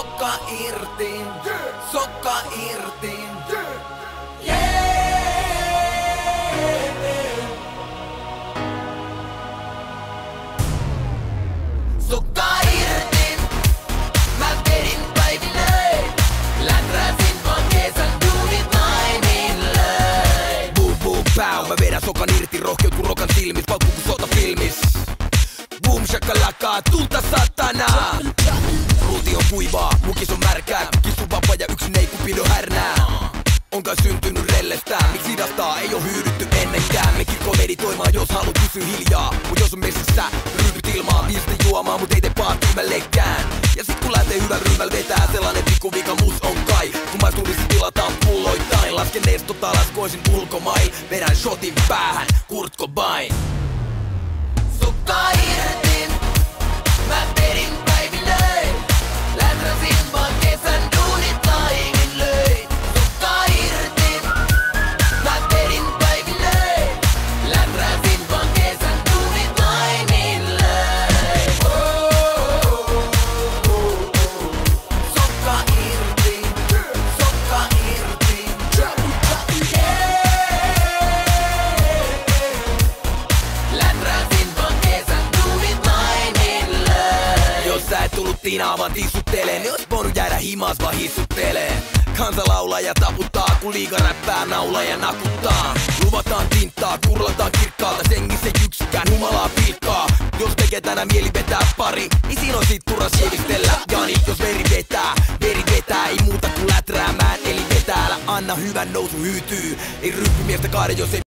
Sokka irti, sokka irti. Sokka irti, mä vedin päiville. Läträsin vaan kesän duunit naimille. Boom boom pow, mä vedän sokan irti. Rohkeut kun rokan silmis, paukku kun sotafilmis. Boom shakalaka, tulta satana. Ruuti on kuivaa, mukis on märkää. Kissu vapaa ja yksin ei kupino härnää. Onkaan syntynyt rellestää, miksi hidastaa, ei oo hyydytty ennenkään. Me kirkko meditoimaan, jos haluat pysyä hiljaa. Mut jos on messissä, ryypyt ilmaa. Viisti juomaan, mut ei tee paha tyhmällekään. Ja sit kun lähtee hyvän ryhmällä vetää, sellainen pikku vika mus on kai. Kun maisturissa tilataan pulloittain, lasken nestot alas, koisin ulkomail. Vedän shotin päähän, Kurt Cobain. Sokka irti, mä vedin päiville. Läträsin vaan kesän duunit naimille. Sokka irti, mä vedin päiville. Läträsin vaan kesän duunit naimille. Sokka irti, sokka irti. Läträsin vaan kesän duunit naimille. Jos sä et tullut tinaa vaan tissuttelee, niin ois voinut jäädä himas vaan hissuttelee. Kansa laulaa ja taputtaa, kun liiga räppää naulaa ja nakuttaa. Luvataan tinttaa, kurlataan kirkkaalta, sengissä yksikään humalaa pilkkaa. Jos tekee tänään mieli vetää pari, niin siinä on sit turha sievistellä. Jani, jos veri vetää, ei muuta kuin läträämään, eli vetää. Älä anna hyvän nousu hyytyy, ei ryppymiestä kaade, jos ei